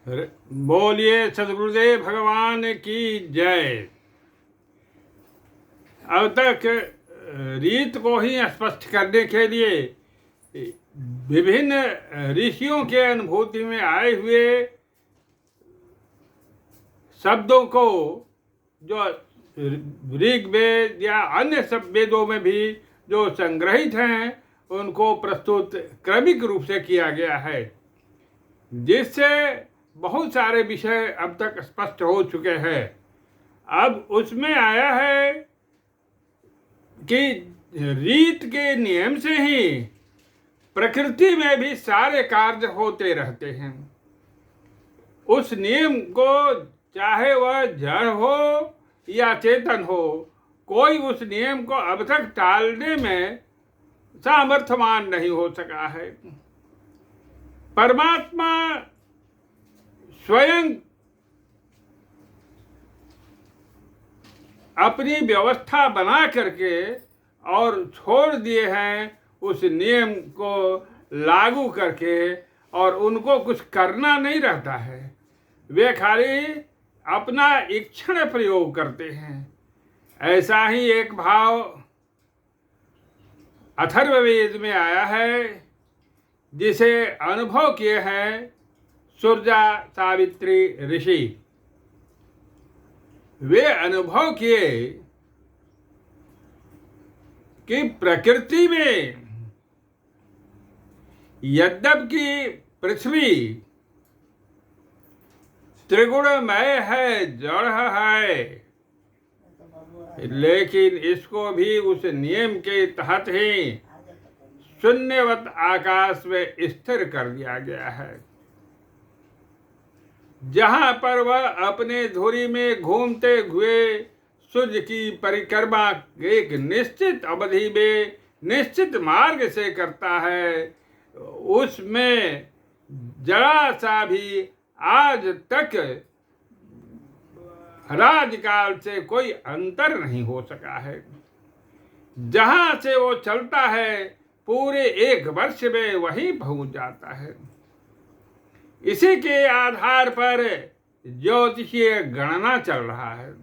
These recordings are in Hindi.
बोलिए सदगुरुदेव भगवान की जय। अब तक रीत को ही स्पष्ट करने के लिए विभिन्न ऋषियों के अनुभूति में आए हुए शब्दों को जो ऋग्वेद या अन्य सब वेदों में भी जो संग्रहित हैं उनको प्रस्तुत क्रमिक रूप से किया गया है, जिससे बहुत सारे विषय अब तक स्पष्ट हो चुके हैं। अब उसमें आया है कि रीत के नियम से ही प्रकृति में भी सारे कार्य होते रहते हैं। उस नियम को चाहे वह जड़ हो या चेतन हो, कोई उस नियम को अब तक टालने में सामर्थ्यवान नहीं हो सका है। परमात्मा स्वयं अपनी व्यवस्था बना करके और छोड़ दिए हैं उस नियम को लागू करके, और उनको कुछ करना नहीं रहता है। वे खाली अपना इच्छा प्रयोग करते हैं। ऐसा ही एक भाव अथर्ववेद में आया है, जिसे अनुभव किए हैं सुरजा सावित्री ऋषि। वे अनुभव किए कि प्रकृति में यद्यपि पृथ्वी त्रिगुणमय है, जड़ है, लेकिन इसको भी उस नियम के तहत ही शून्यवत आकाश में स्थिर कर दिया गया है, जहां पर वह अपने धुरी में घूमते हुए सूर्य की परिक्रमा एक निश्चित अवधि में निश्चित मार्ग से करता है। उसमें जरा सा भी आज तक राजकाल से कोई अंतर नहीं हो सका है। जहां से वो चलता है पूरे एक वर्ष में वही पहुंच जाता है। इसी के आधार पर ज्योतिषीय गणना चल रहा है।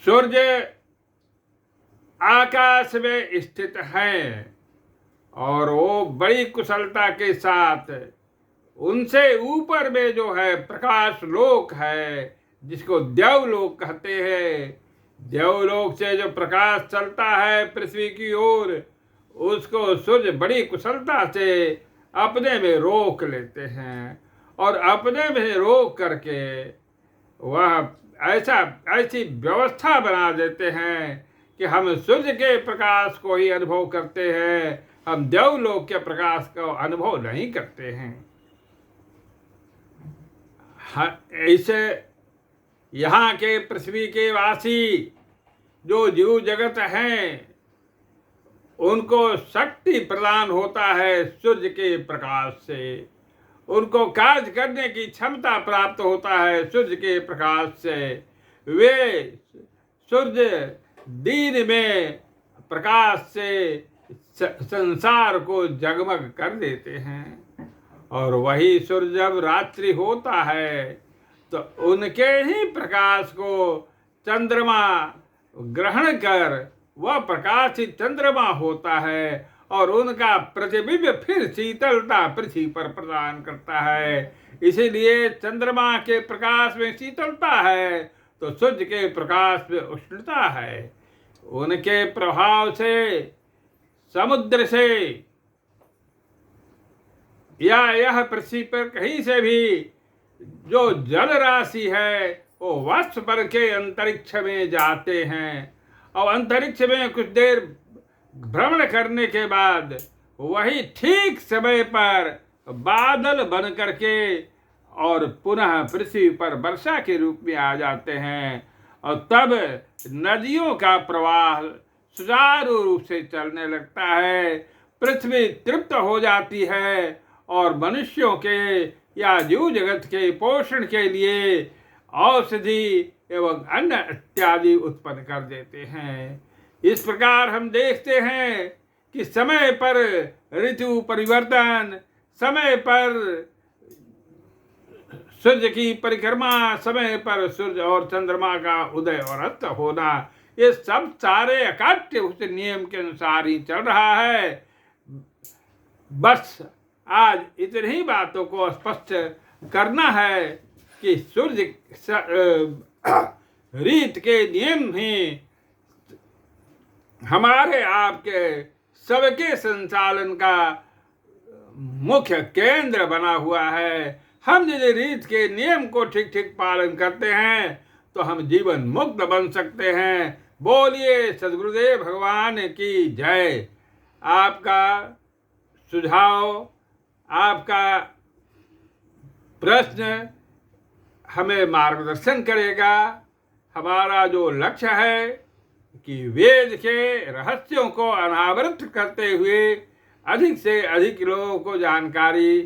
सूर्य आकाश में स्थित है और वो बड़ी कुशलता के साथ उनसे ऊपर में जो है प्रकाश लोक है, जिसको देवलोक कहते हैं। देवलोक से जो प्रकाश चलता है पृथ्वी की ओर, उसको सूर्य बड़ी कुशलता से अपने में रोक लेते हैं, और अपने में रोक करके वह ऐसी व्यवस्था बना देते हैं कि हम सूर्य के प्रकाश को ही अनुभव करते हैं, हम देवलोक के प्रकाश को अनुभव नहीं करते हैं। ऐसे यहाँ के पृथ्वी के वासी जो जीव जगत हैं, उनको शक्ति प्रदान होता है सूर्य के प्रकाश से। उनको कार्य करने की क्षमता प्राप्त होता है सूर्य के प्रकाश से। वे सूर्य दिन में प्रकाश से संसार को जगमग कर देते हैं, और वही सूर्य जब रात्रि होता है तो उनके ही प्रकाश को चंद्रमा ग्रहण कर वह प्रकाशित चंद्रमा होता है, और उनका प्रतिबिंब फिर शीतलता पृथ्वी पर प्रदान करता है। इसीलिए चंद्रमा के प्रकाश में शीतलता है तो सूर्य के प्रकाश में उष्णता है। उनके प्रभाव से समुद्र से या यह पृथ्वी पर कहीं से भी जो जल राशि है वो वाष्प पर के अंतरिक्ष में जाते हैं, और अंतरिक्ष में कुछ देर भ्रमण करने के बाद वही ठीक समय पर बादल बन करके और पुनः पृथ्वी पर वर्षा के रूप में आ जाते हैं, और तब नदियों का प्रवाह सुचारू रूप से चलने लगता है। पृथ्वी तृप्त हो जाती है और मनुष्यों के या जीव जगत के पोषण के लिए औषधि एवं अन्न इत्यादि उत्पन्न कर देते हैं। इस प्रकार हम देखते हैं कि समय पर ऋतु परिवर्तन, समय पर सूर्य की परिक्रमा, समय पर सूर्य और चंद्रमा का उदय और अस्त होना, ये सब सारे अकाट्य उस नियम के अनुसार ही चल रहा है। बस आज इतनी ही बातों को स्पष्ट करना है कि सूर्य रीत के नियम ही हमारे आपके सबके संचालन का मुख्य केंद्र बना हुआ है। हम यदि रीत के नियम को ठीक ठीक पालन करते हैं तो हम जीवन मुक्त बन सकते हैं। बोलिए सद्गुरुदेव भगवान की जय। आपका सुझाव, आपका प्रश्न हमें मार्गदर्शन करेगा। हमारा जो लक्ष्य है कि वेद के रहस्यों को अनावृत करते हुए अधिक से अधिक लोगों को जानकारी